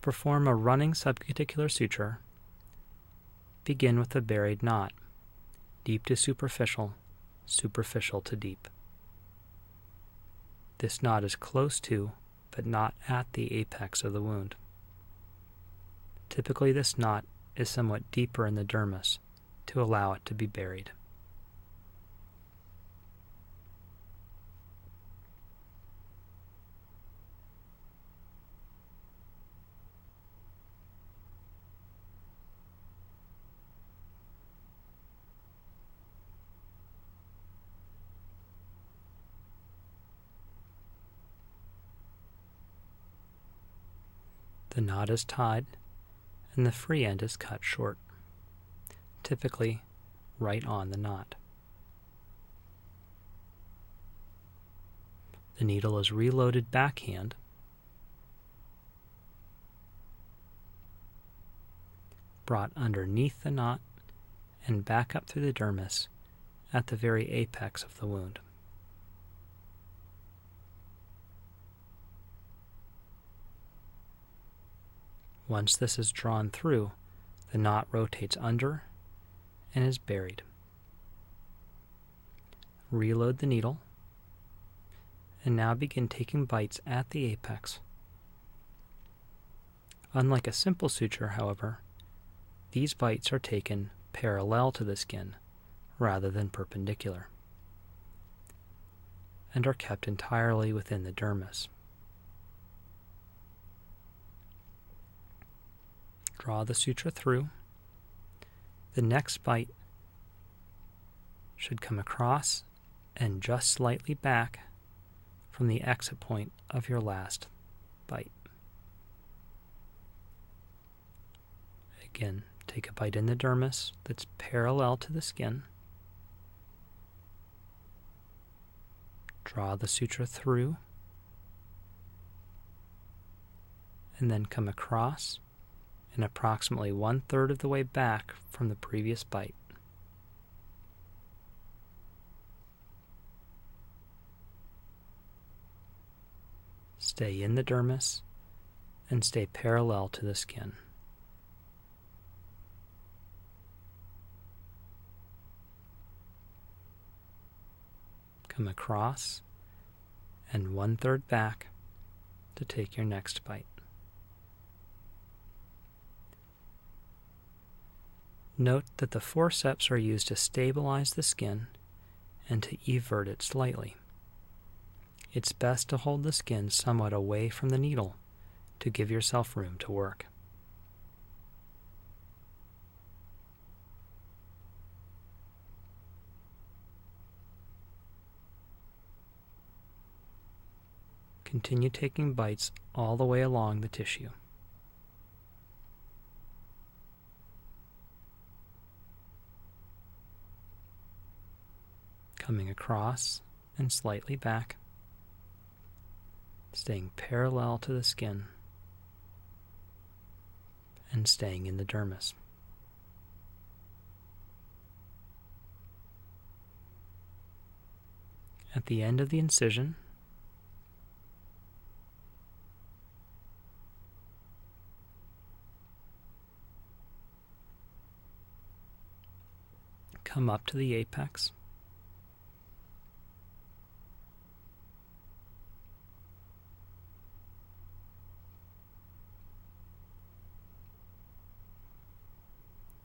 perform a running subcuticular suture, begin with a buried knot, deep to superficial, superficial to deep. This knot is close to, but not at the apex of the wound. Typically, this knot is somewhat deeper in the dermis to allow it to be buried. The knot is tied and the free end is cut short, typically right on the knot. The needle is reloaded backhand, brought underneath the knot and back up through the dermis at the very apex of the wound. Once this is drawn through, the knot rotates under and is buried. Reload the needle, and now begin taking bites at the apex. Unlike a simple suture, however, these bites are taken parallel to the skin rather than perpendicular, and are kept entirely within the dermis. Draw the suture through. The next bite should come across and just slightly back from the exit point of your last bite. Again, take a bite in the dermis that's parallel to the skin. Draw the suture through, and then come across and approximately 1/3 of the way back from the previous bite. Stay in the dermis and stay parallel to the skin. Come across and 1/3 back to take your next bite. Note that the forceps are used to stabilize the skin and to evert it slightly. It's best to hold the skin somewhat away from the needle to give yourself room to work. Continue taking bites all the way along the tissue. Coming across and slightly back, staying parallel to the skin, and staying in the dermis. At the end of the incision, come up to the apex,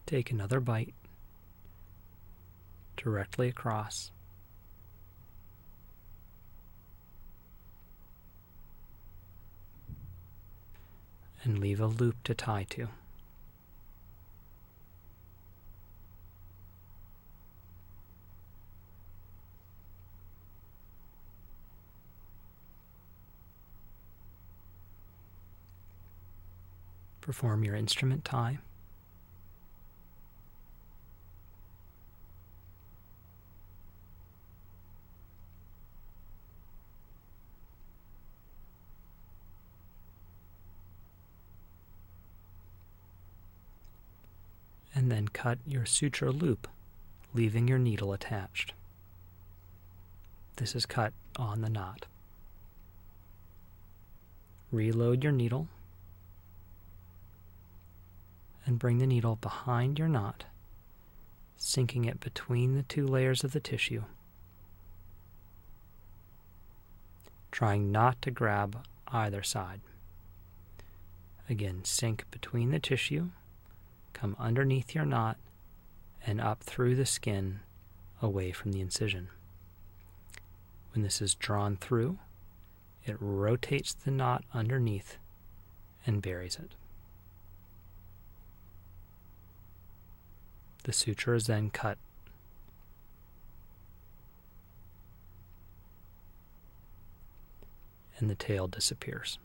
take another bite directly across, and leave a loop to tie to. Perform your instrument tie. And then cut your suture loop, leaving your needle attached. This is cut on the knot. Reload your needle and bring the needle behind your knot, sinking it between the two layers of the tissue, trying not to grab either side. Again, sink between the tissue, come underneath your knot, and up through the skin away from the incision. When this is drawn through, it rotates the knot underneath and buries it. The suture is then cut. And the tail disappears.